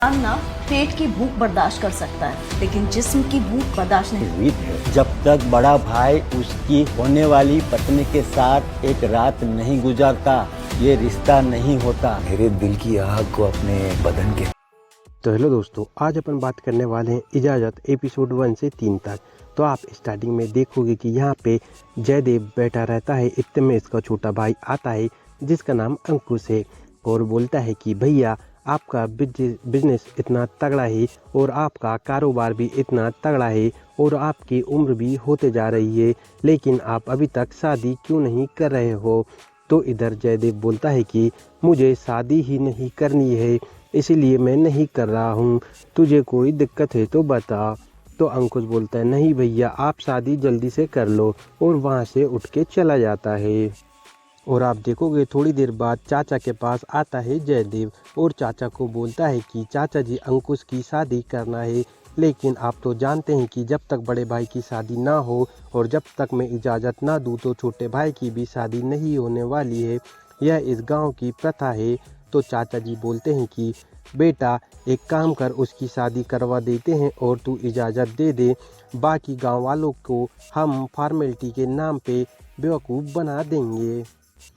इंसान ना पेट की भूख बर्दाश्त कर सकता है, लेकिन जिस्म की भूख बर्दाश्त नहीं। जीवित है जब तक बड़ा भाई उसकी होने वाली पत्नी के साथ एक रात नहीं गुजारता, ये रिश्ता नहीं होता। मेरे दिल की आग को अपने बदन के। तो हेलो दोस्तों, आज अपन बात करने वाले हैं इजाज़त एपिसोड 1 से 3 तक। तो आप स्टार्टिंग में देखोगे कि यहाँ पे जयदेव बैठा रहता है। इतने में इसका छोटा भाई आता है जिसका नाम अंकुश है और बोलता है कि भैया आपका बिजनेस इतना तगड़ा है और आपका कारोबार भी इतना तगड़ा है और आपकी उम्र भी होते जा रही है, लेकिन आप अभी तक शादी क्यों नहीं कर रहे हो। तो इधर जयदेव बोलता है कि मुझे शादी ही नहीं करनी है, इसीलिए मैं नहीं कर रहा हूँ, तुझे कोई दिक्कत है तो बता। तो अंकुश बोलता है नहीं भैया, आप शादी जल्दी से कर लो, और वहाँ से उठ के चला जाता है। और आप देखोगे थोड़ी देर बाद चाचा के पास आता है जयदेव और चाचा को बोलता है कि चाचा जी अंकुश की शादी करना है, लेकिन आप तो जानते हैं कि जब तक बड़े भाई की शादी ना हो और जब तक मैं इजाज़त ना दूँ तो छोटे भाई की भी शादी नहीं होने वाली है, यह इस गांव की प्रथा है। तो चाचा जी बोलते हैं कि बेटा एक काम कर, उसकी शादी करवा देते हैं और तू इजाज़त दे दे, बाकी गांव वालों को हम फॉर्मेलिटी के नाम पे बेवकूफ़ बना देंगे।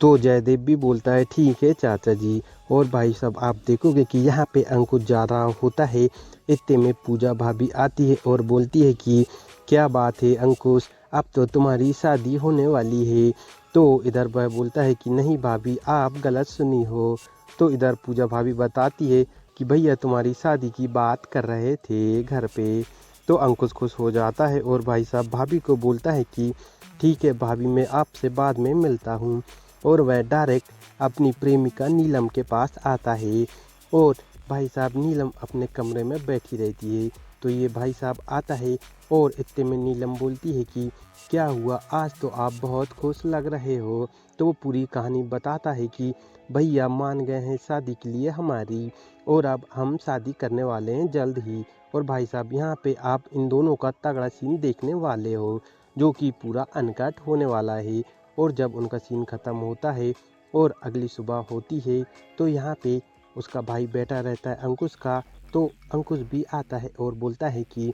तो जयदेव भी बोलता है ठीक है चाचा जी। और भाई साहब आप देखोगे कि यहाँ पे अंकुश जा रहा होता है। इतने में पूजा भाभी आती है और बोलती है कि क्या बात है अंकुश, अब तो तुम्हारी शादी होने वाली है। तो इधर वह बोलता है कि नहीं भाभी, आप गलत सुनी हो। तो इधर पूजा भाभी बताती है कि भैया तुम्हारी शादी की बात कर रहे थे घर पे। तो अंकुश खुश हो जाता है और भाई साहब भाभी को बोलता है कि ठीक है भाभी, मैं आपसे बाद में मिलता हूँ। और वह डायरेक्ट अपनी प्रेमिका नीलम के पास आता है और भाई साहब नीलम अपने कमरे में बैठी रहती है। तो ये भाई साहब आता है और इतने में नीलम बोलती है कि क्या हुआ, आज तो आप बहुत खुश लग रहे हो। तो वो पूरी कहानी बताता है कि भैया मान गए हैं शादी के लिए हमारी, और अब हम शादी करने वाले हैं जल्द ही। और भाई साहब यहाँ पे आप इन दोनों का तगड़ा सीन देखने वाले हो जो कि पूरा अनकट होने वाला है। और जब उनका सीन ख़त्म होता है और अगली सुबह होती है तो यहाँ पे उसका भाई बैठा रहता है अंकुश का। तो अंकुश भी आता है और बोलता है कि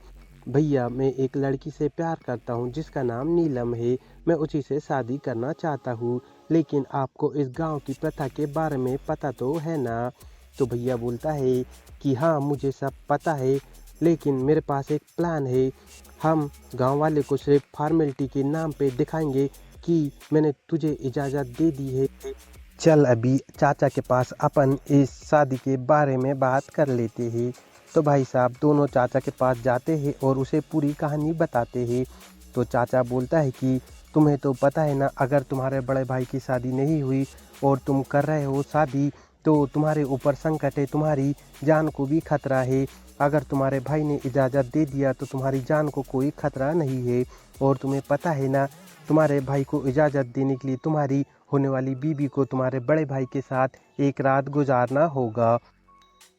भैया मैं एक लड़की से प्यार करता हूँ जिसका नाम नीलम है, मैं उसी से शादी करना चाहता हूँ, लेकिन आपको इस गांव की प्रथा के बारे में पता तो है ना। तो भैया बोलता है कि हाँ मुझे सब पता है, लेकिन मेरे पास एक प्लान है। हम गांव वाले को सिर्फ फॉर्मेलिटी के नाम पे दिखाएंगे कि मैंने तुझे इजाज़त दे दी है। चल अभी चाचा के पास अपन इस शादी के बारे में बात कर लेते हैं। तो भाई साहब दोनों चाचा के पास जाते हैं और उसे पूरी कहानी बताते हैं। तो चाचा बोलता है कि तुम्हें तो पता है ना, अगर तुम्हारे बड़े भाई की शादी नहीं हुई और तुम कर रहे हो शादी तो तुम्हारे ऊपर संकट है, तुम्हारी जान को भी खतरा है। अगर तुम्हारे भाई ने इजाज़त दे दिया तो तुम्हारी जान को कोई खतरा नहीं है। और तुम्हें पता है ना, तुम्हारे भाई को इजाज़त देने के लिए तुम्हारी होने वाली बीवी को तुम्हारे बड़े भाई के साथ एक रात गुजारना होगा।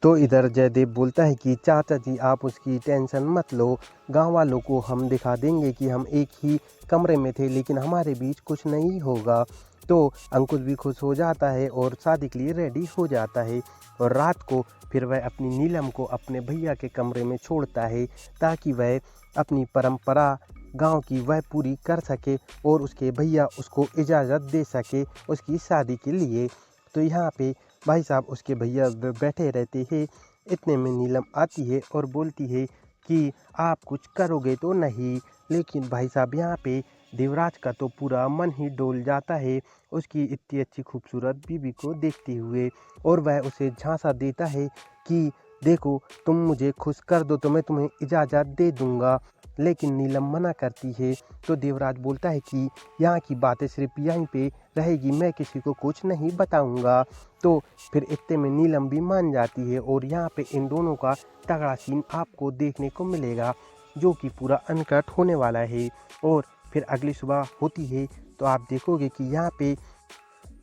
तो इधर जयदेव बोलता है कि चाचा जी आप उसकी टेंशन मत लो, गांव वालों को हम दिखा देंगे कि हम एक ही कमरे में थे, लेकिन हमारे बीच कुछ नहीं होगा। तो अंकुश भी खुश हो जाता है और शादी के लिए रेडी हो जाता है। और रात को फिर वह अपनी नीलम को अपने भैया के कमरे में छोड़ता है ताकि वह अपनी परंपरा गांव की वह पूरी कर सके और उसके भैया उसको इजाज़त दे सके उसकी शादी के लिए। तो यहाँ पे भाई साहब उसके भैया बैठे रहते हैं। इतने में नीलम आती है और बोलती है कि आप कुछ करोगे तो नहीं। लेकिन भाई साहब यहाँ पे देवराज का तो पूरा मन ही डोल जाता है उसकी इतनी अच्छी खूबसूरत बीवी को देखते हुए, और वह उसे झांसा देता है कि देखो तुम मुझे खुश कर दो तो मैं तुम्हें इजाज़त दे दूँगा। लेकिन नीलम मना करती है। तो देवराज बोलता है कि यहाँ की बातें सिर्फ यहीं पे रहेगी, मैं किसी को कुछ नहीं बताऊँगा। तो फिर इतने में नीलम भी मान जाती है और यहाँ पे इन दोनों का तगड़ा सीन आपको देखने को मिलेगा जो कि पूरा अनकट होने वाला है। और फिर अगली सुबह होती है तो आप देखोगे कि यहाँ पे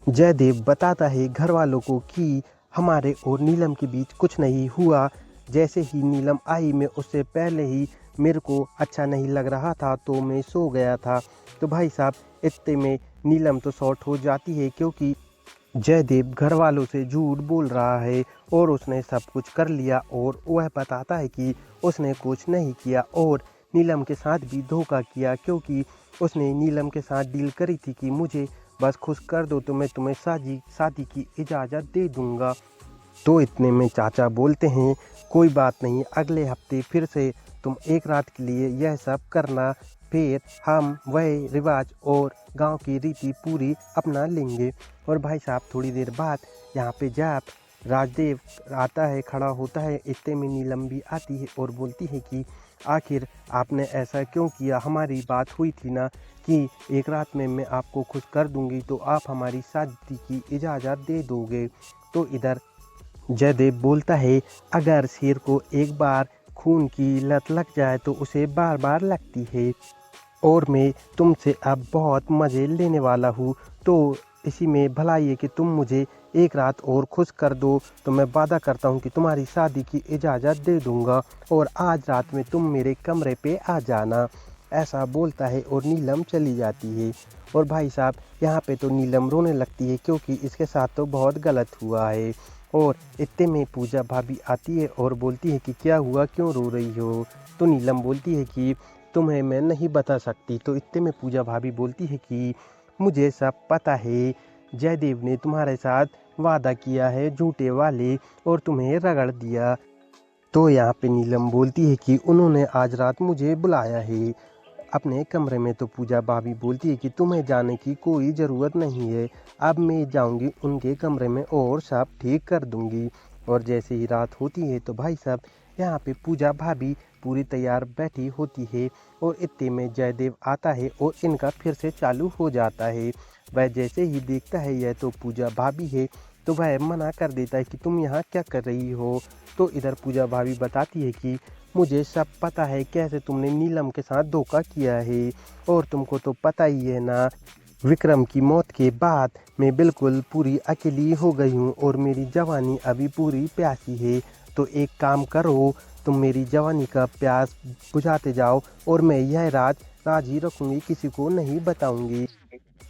जयदेव बताता है घर वालों को कि हमारे और नीलम के बीच कुछ नहीं हुआ। जैसे ही नीलम आई मैं उससे पहले ही मेरे को अच्छा नहीं लग रहा था तो मैं सो गया था। तो भाई साहब इतने में नीलम तो शॉर्ट हो जाती है क्योंकि जयदेव घर वालों से झूठ बोल रहा है और उसने सब कुछ कर लिया और वह बताता है कि उसने कुछ नहीं किया और नीलम के साथ भी धोखा किया, क्योंकि उसने नीलम के साथ डील करी थी कि मुझे बस खुश कर दो तो मैं तुम्हें शादी की इजाज़त दे दूंगा। तो इतने में चाचा बोलते हैं कोई बात नहीं, अगले हफ्ते फिर से तुम एक रात के लिए यह सब करना, फिर हम वह रिवाज और गांव की रीति पूरी अपना लेंगे। और भाई साहब थोड़ी देर बाद यहाँ पे जब राजदेव आता है, खड़ा होता है, इतने में नीलम भी आती है और बोलती है कि आखिर आपने ऐसा क्यों किया, हमारी बात हुई थी ना कि एक रात में मैं आपको खुश कर दूंगी तो आप हमारी शादी की इजाज़त दे दोगे। तो इधर जयदेव बोलता है अगर शेर को एक बार खून की लत लग जाए तो उसे बार बार लगती है और मैं तुमसे अब बहुत मज़े लेने वाला हूँ, तो इसी में भलाई है कि तुम मुझे एक रात और खुश कर दो तो मैं वादा करता हूँ कि तुम्हारी शादी की इजाज़त दे दूँगा और आज रात में तुम मेरे कमरे पे आ जाना। ऐसा बोलता है और नीलम चली जाती है। और भाई साहब यहाँ पे तो नीलम रोने लगती है क्योंकि इसके साथ तो बहुत गलत हुआ है। और इतने में पूजा भाभी आती है और बोलती है कि क्या हुआ, क्यों रो रही हो। तो नीलम बोलती है कि तुम्हें मैं नहीं बता सकती। तो इतने में पूजा भाभी बोलती है कि मुझे सब पता है, जयदेव ने तुम्हारे साथ वादा किया है झूठे वाले और तुम्हें रगड़ दिया। तो यहाँ पे नीलम बोलती है कि उन्होंने आज रात मुझे बुलाया है अपने कमरे में। तो पूजा भाभी बोलती है कि तुम्हें जाने की कोई ज़रूरत नहीं है, अब मैं जाऊंगी उनके कमरे में और सब ठीक कर दूंगी। और जैसे ही रात होती है तो भाई साहब यहाँ पे पूजा भाभी पूरी तैयार बैठी होती है और इतने में जयदेव आता है और इनका फिर से चालू हो जाता है। वह जैसे ही देखता है यह तो पूजा भाभी है तो वह मना कर देता है कि तुम यहाँ क्या कर रही हो। तो इधर पूजा भाभी बताती है कि मुझे सब पता है कैसे तुमने नीलम के साथ धोखा किया है और तुमको तो पता ही है ना, विक्रम की मौत के बाद मैं बिल्कुल पूरी अकेली हो गई हूँ और मेरी जवानी अभी पूरी प्यासी है। तो एक काम करो, तुम मेरी जवानी का प्यास बुझाते जाओ और मैं यह राज ही रखूँगी, किसी को नहीं बताऊँगी।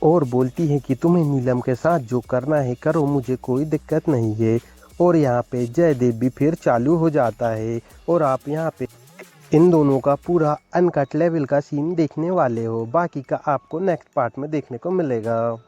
और बोलती है कि तुम्हें नीलम के साथ जो करना है करो, मुझे कोई दिक्कत नहीं है। और यहाँ पे जयदेव भी फिर चालू हो जाता है और आप यहाँ पे इन दोनों का पूरा अनकट लेवल का सीन देखने वाले हो। बाकी का आपको नेक्स्ट पार्ट में देखने को मिलेगा।